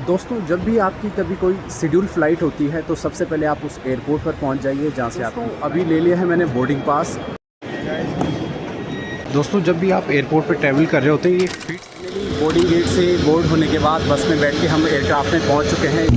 दोस्तों जब भी आपकी कभी कोई शेड्यूल फ़्लाइट होती है तो सबसे पहले आप उस एयरपोर्ट पर पहुंच जाइए जहां से आप अभी ले लिया है मैंने बोर्डिंग पास। दोस्तों जब भी आप एयरपोर्ट पर ट्रैवल कर रहे होते हैं ये फिट बोर्डिंग गेट से बोर्ड होने के बाद बस में बैठ के हम एयरक्राफ्ट में पहुंच चुके हैं।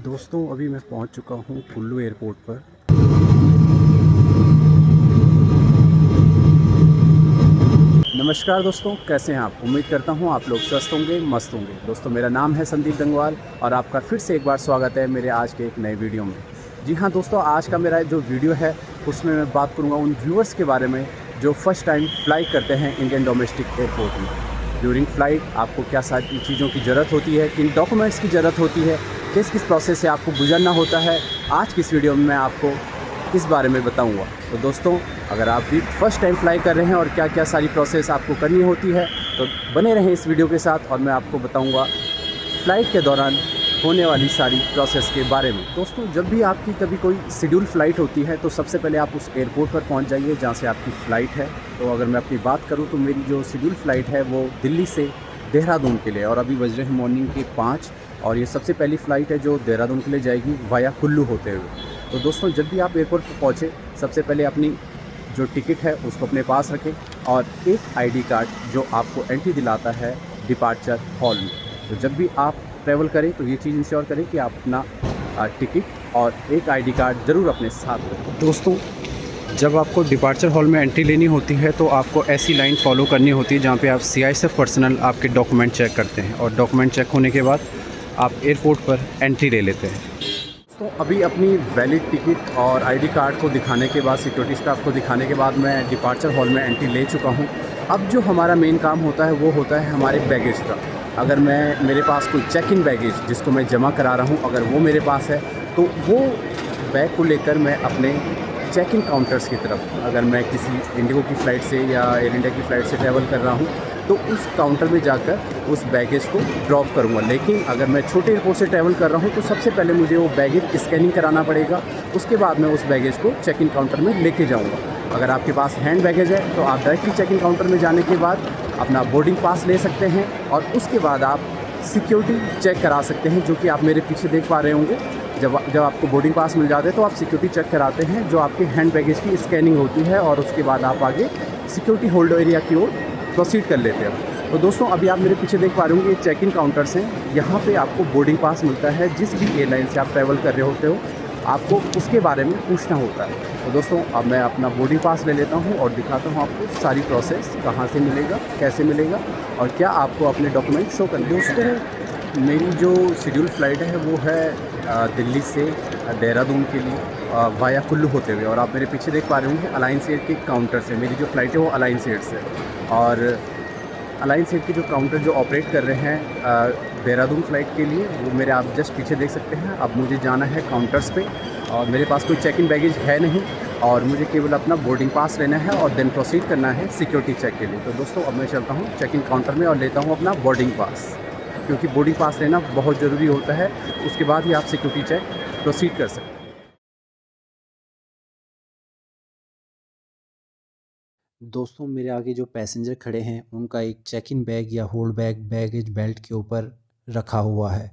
दोस्तों अभी मैं पहुंच चुका हूं कुल्लू एयरपोर्ट पर। नमस्कार दोस्तों, कैसे हैं आप? उम्मीद करता हूं आप लोग स्वस्थ होंगे, मस्त होंगे। दोस्तों मेरा नाम है संदीप गंगवाल और आपका फिर से एक बार स्वागत है मेरे आज के एक नए वीडियो में। जी हाँ दोस्तों, आज का मेरा जो वीडियो है उसमें मैं बात करूंगा उन व्यूअर्स के बारे में जो फर्स्ट टाइम फ्लाई करते हैं इंडियन डोमेस्टिक एयरपोर्ट में। ड्यूरिंग फ़्लाइट आपको क्या सारी चीज़ों की ज़रूरत होती है, किन डॉक्यूमेंट्स की ज़रूरत होती है, किस किस प्रोसेस से आपको गुजरना होता है, आज की इस वीडियो में मैं आपको इस बारे में बताऊंगा। तो दोस्तों अगर आप भी फर्स्ट टाइम फ्लाई कर रहे हैं और क्या क्या सारी प्रोसेस आपको करनी होती है तो बने रहें इस वीडियो के साथ और मैं आपको बताऊंगा फ़्लाइट के दौरान होने वाली सारी प्रोसेस के बारे में। दोस्तों जब भी आपकी कभी कोई शेड्यूल फ़्लाइट होती है तो सबसे पहले आप उस एयरपोर्ट पर पहुंच जाइए जहां से आपकी फ़्लाइट है। तो अगर मैं अपनी बात करूं तो मेरी जो शेड्यूल फ़्लाइट है वो दिल्ली से देहरादून के लिए और अभी बज रहे हैं मॉर्निंग के 5 और ये सबसे पहली फ़्लाइट है जो देहरादून के लिए जाएगी वाया कुल्लू होते हुए। तो दोस्तों जब भी आप एयरपोर्ट पर पहुँचे सबसे पहले अपनी जो टिकट है उसको अपने पास रखें और एक आईडी कार्ड जो आपको एंट्री दिलाता है डिपार्चर हॉल में। तो जब भी आप ट्रैवल करें तो ये चीज़ इंश्योर करें कि आप अपना टिकट और एक आईडी कार्ड ज़रूर अपने साथ रखें। दोस्तों जब आपको डिपार्चर हॉल में एंट्री लेनी होती है तो आपको ऐसी लाइन फॉलो करनी होती है जहाँ पे आप CISF पर्सनल आपके डॉक्यूमेंट चेक करते हैं और डॉक्यूमेंट चेक होने के बाद आप एयरपोर्ट पर एंट्री ले लेते हैं। तो अभी अपनी वैलिड टिकट और आईडी कार्ड को दिखाने के बाद, सिक्योरिटी स्टाफ को दिखाने के बाद मैं डिपार्चर हॉल में एंट्री ले चुका हूं। अब जो हमारा मेन काम होता है वो होता है हमारे बैगेज का। अगर मेरे पास कोई चेक इन बैगेज जिसको मैं जमा करा रहा हूं अगर वो मेरे पास है तो वो बैग को लेकर मैं अपने चेक इन काउंटर्स की तरफ, अगर मैं किसी इंडिगो की फ़्लाइट से या एयर इंडिया की फ़्लाइट से ट्रैवल कर रहा हूँ तो उस काउंटर में जाकर उस बैगेज को ड्रॉप करूँगा। लेकिन अगर मैं छोटे एयरपोर्ट से ट्रैवल कर रहा हूँ तो सबसे पहले मुझे वो बैगेज स्कैनिंग कराना पड़ेगा, उसके बाद मैं उस बैगेज को चेक इन काउंटर में लेके जाऊँगा। अगर आपके पास हैंड बैगेज है तो आप डायरेक्टली चेक इन काउंटर में जाने के बाद अपना बोर्डिंग पास ले सकते हैं और उसके बाद आप सिक्योरिटी चेक करा सकते हैं, जो कि आप मेरे पीछे देख पा रहे होंगे। जब आपको बोर्डिंग पास मिल जाते हैं तो आप सिक्योरिटी चेक कराते हैं, जो आपके हैंड बैगेज की स्कैनिंग होती है और उसके बाद आप आगे सिक्योरिटी होल्ड एरिया की ओर प्रोसीड कर लेते हैं। तो दोस्तों अभी आप मेरे पीछे देख पा रहे होंगे ये चेक इन काउंटर्स हैं। यहाँ पे आपको बोर्डिंग पास मिलता है। जिस भी एयरलाइन से आप ट्रैवल कर रहे होते हो आपको उसके बारे में पूछना होता है। तो दोस्तों अब मैं अपना बोर्डिंग पास ले लेता हूँ और दिखाता हूँ आपको सारी प्रोसेस, कहाँ से मिलेगा, कैसे मिलेगा और क्या आपको अपने डॉक्यूमेंट शो करने। दोस्तों मेरी जो शेड्यूल फ़्लाइट है वो है दिल्ली से देहरादून के लिए वाया कुल्लू होते हुए और आप मेरे पीछे देख पा रहे होंगे अलायंस एयर के काउंटर से मेरी जो फ़्लाइट है वो अलायंस एयर से। और अलायंस एयर के जो काउंटर जो ऑपरेट कर रहे हैं देहरादून फ़्लाइट के लिए वो मेरे आप जस्ट पीछे देख सकते हैं। अब मुझे जाना है काउंटर्स पे और मेरे पास कोई चेक इन बैगेज है नहीं और मुझे केवल अपना बोर्डिंग पास लेना है और देन प्रोसीड करना है सिक्योरिटी चेक के लिए। तो दोस्तों अब मैं चलता हूँ चेक इन काउंटर में और लेता हूँ अपना बोर्डिंग पास, क्योंकि बोर्डिंग पास लेना बहुत ज़रूरी होता है, उसके बाद ही आप सिक्योरिटी चेक प्रोसीड कर सकते हैं। दोस्तों मेरे आगे जो पैसेंजर खड़े हैं उनका एक चेक इन बैग या होल्ड बैग बैगेज बेल्ट के ऊपर रखा हुआ है,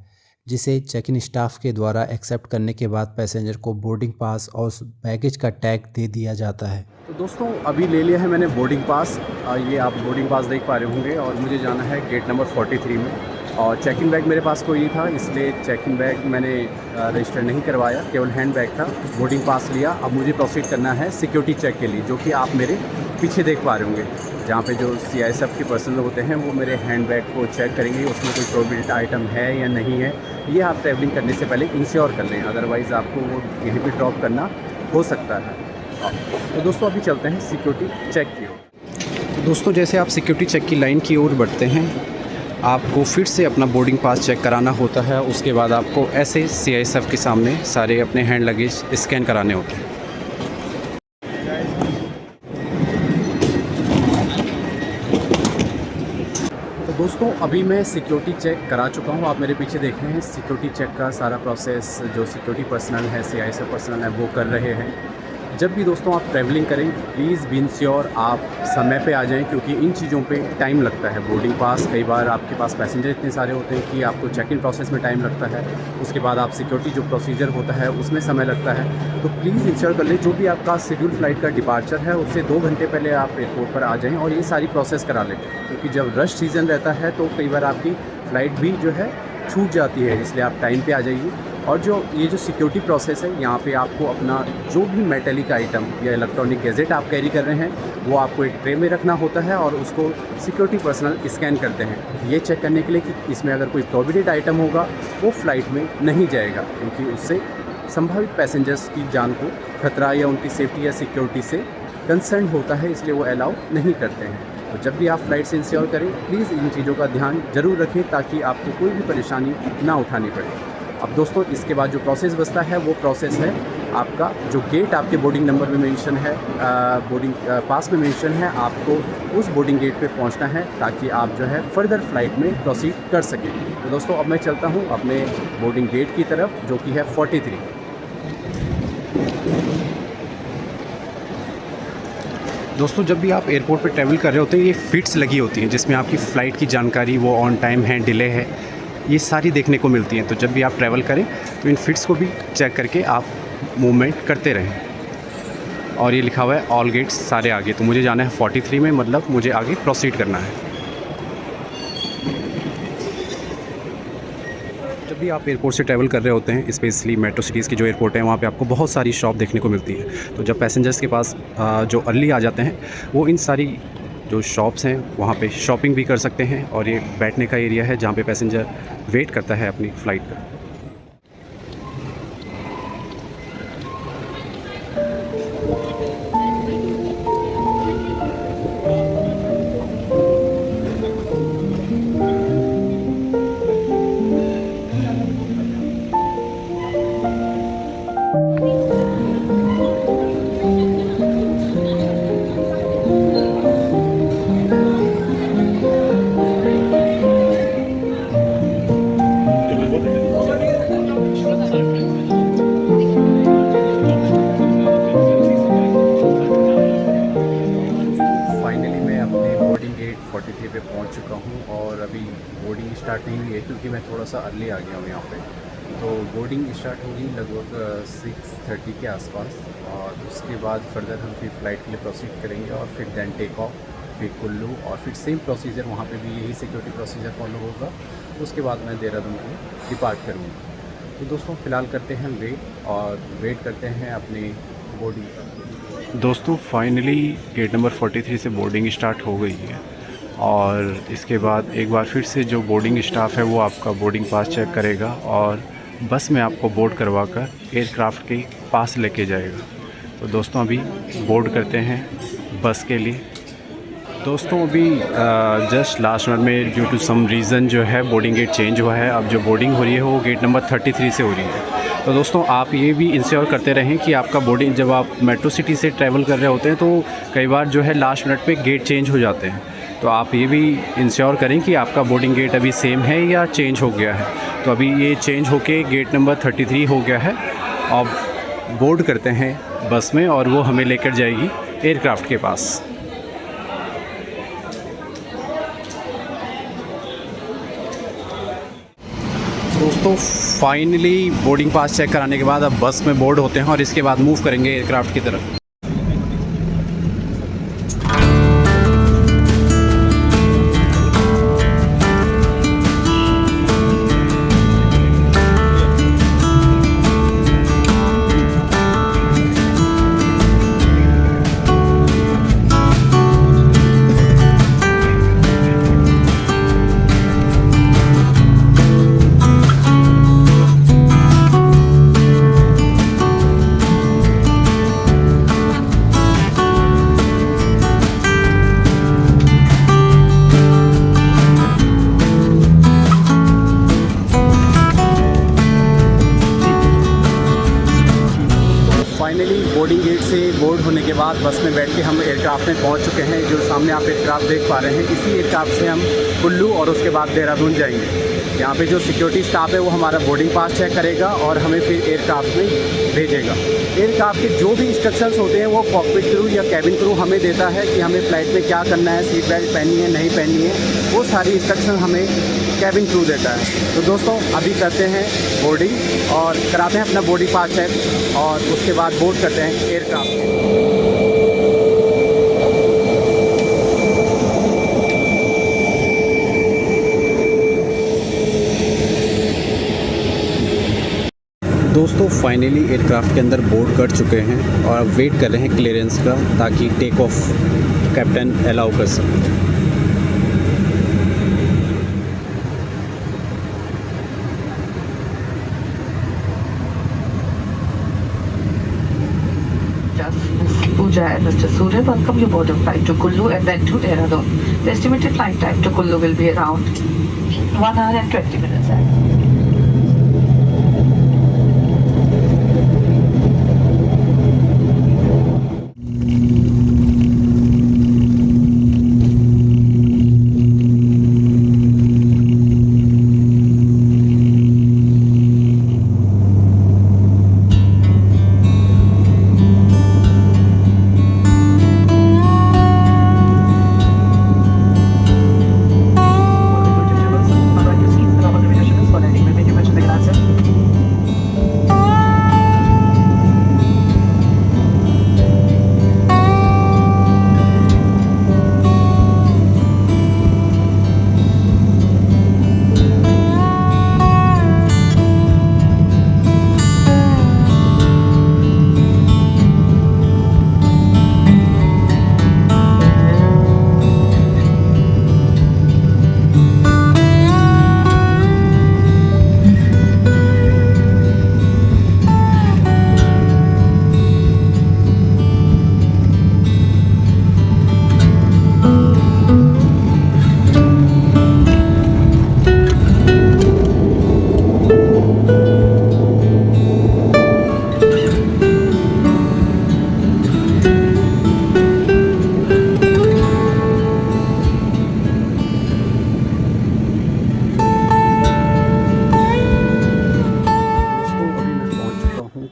जिसे चेक इन स्टाफ के द्वारा एक्सेप्ट करने के बाद पैसेंजर को बोर्डिंग पास और उस बैगेज का टैग दे दिया जाता है। तो दोस्तों अभी ले लिया है मैंने बोर्डिंग पास, ये आप बोर्डिंग पास देख पा रहे होंगे और मुझे जाना है गेट नंबर 43 में। और चेक इन बैग मेरे पास कोई नहीं था इसलिए चेक इन बैग मैंने रजिस्टर नहीं करवाया, केवल हैंड बैग था। बोर्डिंग पास लिया, अब मुझे प्रोसीड करना है सिक्योरिटी चेक के लिए, जो कि आप मेरे पीछे देख पा रहे होंगे, जहाँ पे जो CISF के पर्सनल होते हैं वो मेरे हैंड बैग को चेक करेंगे उसमें कोई प्रोहिबिटेड आइटम है या नहीं है। ये आप ट्रैवलिंग करने से पहले इंश्योर कर लें, अदरवाइज़ आपको वो यहीं पे ड्रॉप करना हो सकता है। तो दोस्तों अभी चलते हैं सिक्योरिटी चेक की ओर। दोस्तों जैसे आप सिक्योरिटी चेक की लाइन की ओर बढ़ते हैं आपको फिर से अपना बोर्डिंग पास चेक कराना होता है। उसके बाद आपको ऐसे CISF के सामने सारे अपने हैंड लगेज स्कैन कराने होते हैं। तो दोस्तों अभी मैं सिक्योरिटी चेक करा चुका हूँ, आप मेरे पीछे देख रहे हैं सिक्योरिटी चेक का सारा प्रोसेस जो सिक्योरिटी पर्सनल है, CISF पर्सनल है वो कर रहे हैं। जब भी दोस्तों आप ट्रैवलिंग करें प्लीज़ बी इंश्योर आप समय पे आ जाएं, क्योंकि इन चीज़ों पे टाइम लगता है। बोर्डिंग पास, कई बार आपके पास पैसेंजर इतने सारे होते हैं कि आपको चेक इन प्रोसेस में टाइम लगता है, उसके बाद आप सिक्योरिटी जो प्रोसीजर होता है उसमें समय लगता है। तो प्लीज़ इंश्योर कर लें जो भी आपका शेड्यूल फ़्लाइट का डिपार्चर है उससे 2 घंटे पहले आप एयरपोर्ट पर आ जाएँ और ये सारी प्रोसेस करा लें, क्योंकि जब रश सीज़न रहता है तो कई बार आपकी फ़्लाइट भी जो है छूट जाती है, इसलिए आप टाइम पे आ जाइए। और ये जो सिक्योरिटी प्रोसेस है, यहाँ पे आपको अपना जो भी मेटेलिक आइटम या इलेक्ट्रॉनिक गैजेट आप कैरी कर रहे हैं वो आपको एक ट्रे में रखना होता है और उसको सिक्योरिटी पर्सनल स्कैन करते हैं, ये चेक करने के लिए कि इसमें अगर कोई प्रोहिबिटेड आइटम होगा वो फ़्लाइट में नहीं जाएगा, क्योंकि उससे संभावित पैसेंजर्स की जान को खतरा या उनकी सेफ्टी या सिक्योरिटी से कंसर्न होता है, इसलिए वो अलाउ नहीं करते हैं। तो जब भी आप फ़्लाइट से इंश्योर करें प्लीज़ इन चीज़ों का ध्यान ज़रूर रखें ताकि आपको कोई भी परेशानी ना उठानी पड़े। अब दोस्तों इसके बाद जो प्रोसेस बचता है वो प्रोसेस है आपका जो गेट आपके बोर्डिंग नंबर में मेंशन है, बोर्डिंग पास में मेंशन है, आपको उस बोर्डिंग गेट पे पहुंचना है ताकि आप जो है फर्दर फ्लाइट में प्रोसीड कर सकें। तो दोस्तों अब मैं चलता हूं अपने बोर्डिंग गेट की तरफ जो कि है 43। दोस्तों जब भी आप एयरपोर्ट पर ट्रैवल कर रहे होते हैं ये फ़िट्स लगी होती हैं जिसमें आपकी फ़्लाइट की जानकारी, वो ऑन टाइम है, डिले है, ये सारी देखने को मिलती हैं। तो जब भी आप ट्रैवल करें तो इन फ़िट्स को भी चेक करके आप मूवमेंट करते रहें। और ये लिखा हुआ है ऑल गेट्स सारे आगे, तो मुझे जाना है 43 में, मतलब मुझे आगे प्रोसीड करना है। जब भी आप एयरपोर्ट से ट्रैवल कर रहे होते हैं, स्पेशली मेट्रो सिटीज़ के जो एयरपोर्ट हैं वहाँ पे आपको बहुत सारी शॉप देखने को मिलती है। तो जब पैसेंजर्स के पास जो अर्ली आ जाते हैं वो इन सारी जो शॉप्स हैं वहाँ पे शॉपिंग भी कर सकते हैं, और ये बैठने का एरिया है जहाँ पे पैसेंजर वेट करता है अपनी फ़्लाइट का। पे पहुंच चुका हूं और अभी बोर्डिंग स्टार्ट नहीं हुई है क्योंकि मैं थोड़ा सा अर्ली आ गया हूं यहाँ पे। तो बोर्डिंग स्टार्ट होगी लगभग 6:30 के आसपास, और उसके बाद फर्दर हम फिर फ़्लाइट के लिए प्रोसीड करेंगे और फिर दैन टेक ऑफ, फिर कुल्लू, और फिर सेम प्रोसीजर वहाँ पे भी यही सिक्योरिटी प्रोसीजर फॉलो होगा। उसके बाद मैं देहरादून को डिपार्ट करूँगा। तो दोस्तों फ़िलहाल करते हैं वेट करते हैं अपनी बोर्डिंग का। दोस्तों फाइनली गेट नंबर 43 से बोर्डिंग स्टार्ट हो गई है, और इसके बाद एक बार फिर से जो बोर्डिंग स्टाफ है वो आपका बोर्डिंग पास चेक करेगा और बस में आपको बोर्ड करवाकर एयरक्राफ्ट के पास लेके जाएगा। तो दोस्तों अभी बोर्ड करते हैं बस के लिए। दोस्तों अभी जस्ट लास्ट मिनट में ड्यू टू सम रीज़न जो है बोर्डिंग गेट चेंज हुआ है। अब जो बोर्डिंग हो रही है वो गेट नंबर 33 से हो रही है। तो दोस्तों आप ये भी इंश्योर करते रहें कि आपका बोर्डिंग, जब आप मेट्रो सिटी से ट्रैवल कर रहे होते हैं तो कई बार जो है लास्ट मिनट पे गेट चेंज हो जाते हैं। तो आप ये भी इंश्योर करें कि आपका बोर्डिंग गेट अभी सेम है या चेंज हो गया है। तो अभी ये चेंज होके गेट नंबर 33 हो गया है। अब बोर्ड करते हैं बस में और वो हमें लेकर जाएगी एयरक्राफ्ट के पास। दोस्तों फाइनली बोर्डिंग पास चेक कराने के बाद अब बस में बोर्ड होते हैं और इसके बाद मूव करेंगे एयरक्राफ्ट की तरफ। बस में बैठ के हम एयरक्राफ्ट में पहुंच चुके हैं। जो सामने आप एयरक्राफ्ट देख पा रहे हैं, इसी एयरक्राफ्ट से हम कुल्लू और उसके बाद देहरादून जाएंगे। यहाँ पे जो सिक्योरिटी स्टाफ है वो हमारा बोर्डिंग पास चेक करेगा और हमें फिर एयरक्राफ्ट में भेजेगा। एयरक्राफ्ट के जो भी इंस्ट्रक्शंस होते हैं वो कॉकपिट क्रू या कैबिन क्रू हमें देता है कि हमें फ़्लाइट में क्या करना है, सीट बेल्ट पहननी है नहीं पहननी है, वो सारी इंस्ट्रक्शन हमें कैबिन क्रू देता है। तो दोस्तों अभी करते हैं बोर्डिंग और कराते हैं अपना बोर्डिंग पास चेक और उसके बाद बोर्ड करते हैं एयरक्राफ्ट में। दोस्तों फाइनली एयरक्राफ्ट के अंदर बोर्ड कर चुके हैं और अब वेट कर रहे हैं क्लियरेंस का, ताकि टेक ऑफ कैप्टन अलाउ कर सकें। Pooja and Mr. Surya welcome you board of flight to Kullu and then to Dehradun. The estimated flight time to Kullu will be around 1 hour and 20 minutes.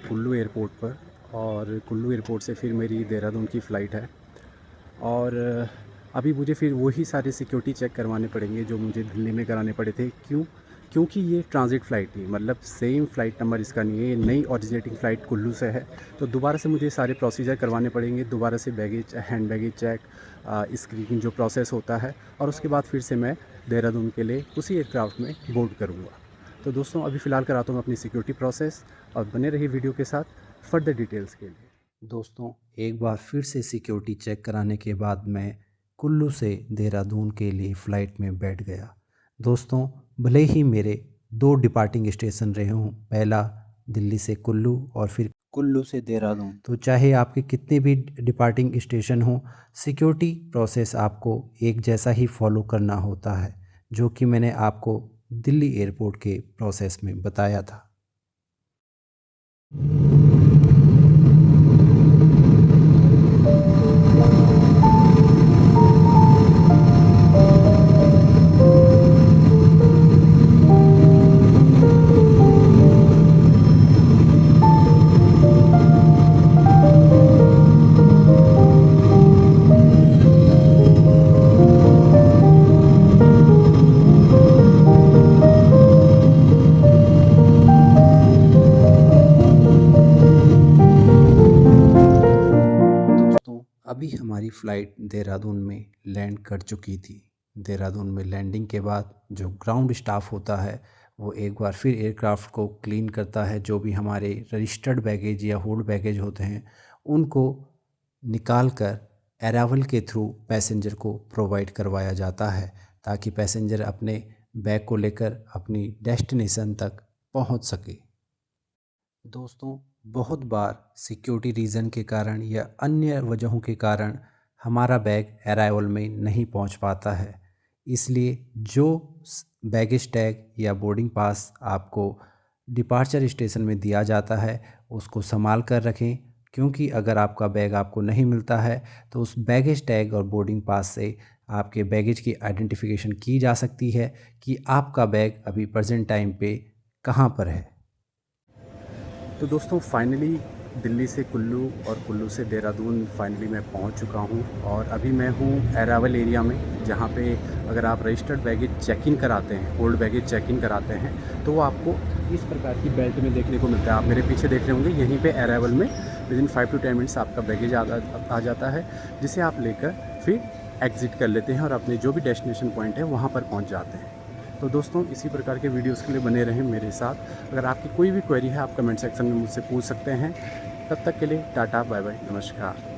Kullu airport पर और Kullu airport से फिर मेरी देहरादून की flight है और अभी मुझे फिर वही सारे सिक्योरिटी चेक करवाने पड़ेंगे जो मुझे दिल्ली में कराने पड़े थे। क्योंकि ये ट्रांजिट फ़्लाइट थी, मतलब सेम फ़्लाइट नंबर इसका नहीं है, ये नई ओरिजिनेटिंग फ़्लाइट कुल्लू से है। तो दोबारा से मुझे सारे प्रोसीजर करवाने पड़ेंगे, दोबारा से baggage hand baggage check, screening जो प्रोसेस होता है, और उसके बाद फिर से मैं देहरादून के लिए उसी एयरक्राफ्ट में बोर्ड करूँगा। तो दोस्तों अभी फ़िलहाल कराता हूँ अपनी सिक्योरिटी प्रोसेस और बने रहिए वीडियो के साथ फर्दर डिटेल्स के लिए। दोस्तों एक बार फिर से सिक्योरिटी चेक कराने के बाद मैं कुल्लू से देहरादून के लिए फ़्लाइट में बैठ गया। दोस्तों भले ही मेरे 2 डिपार्टिंग स्टेशन रहे हों, पहला दिल्ली से कुल्लू और फिर कुल्लू से देहरादून, तो चाहे आपके कितने भी डिपार्टिंग स्टेशन हों, सिक्योरिटी प्रोसेस आपको एक जैसा ही फॉलो करना होता है, जो कि मैंने आपको दिल्ली एयरपोर्ट के प्रोसेस में बताया था। अभी हमारी फ़्लाइट देहरादून में लैंड कर चुकी थी। देहरादून में लैंडिंग के बाद जो ग्राउंड स्टाफ होता है वो एक बार फिर एयरक्राफ्ट को क्लीन करता है। जो भी हमारे रजिस्टर्ड बैगेज या होल्ड बैगेज होते हैं उनको निकाल कर अराइवल के थ्रू पैसेंजर को प्रोवाइड करवाया जाता है, ताकि पैसेंजर अपने बैग को लेकर अपनी डेस्टिनेशन तक पहुंच सके। दोस्तों बहुत बार सिक्योरिटी रीज़न के कारण या अन्य वजहों के कारण हमारा बैग अराइवल में नहीं पहुंच पाता है, इसलिए जो बैगेज टैग या बोर्डिंग पास आपको डिपार्चर स्टेशन में दिया जाता है उसको संभाल कर रखें, क्योंकि अगर आपका बैग आपको नहीं मिलता है तो उस बैगेज टैग और बोर्डिंग पास से आपके बैगेज की आइडेंटिफिकेशन की जा सकती है कि आपका बैग अभी प्रेजेंट टाइम पे कहाँ पर है। तो दोस्तों फाइनली दिल्ली से कुल्लू और कुल्लू से देहरादून फाइनली मैं पहुंच चुका हूं और अभी मैं हूं अरावल एरिया में, जहां पे अगर आप रजिस्टर्ड बैगेज चेक इन कराते हैं, ओल्ड बैगेज चेक इन कराते हैं तो वो आपको इस प्रकार की बेल्ट में देखने को मिलता है। आप मेरे पीछे देख रहे होंगे, यहीं पे अरावल में विदिन 5 to 10 मिनट्स आपका बैगेज आ जाता है, जिसे आप लेकर फिर एग्ज़िट कर लेते हैं और अपने जो भी डेस्टिनेशन पॉइंट है वहाँ पर पहुँच जाते हैं। तो दोस्तों इसी प्रकार के वीडियोस के लिए बने रहें मेरे साथ। अगर आपकी कोई भी क्वेरी है आप कमेंट सेक्शन में मुझसे पूछ सकते हैं। तब तक के लिए टाटा बाय बाय, नमस्कार।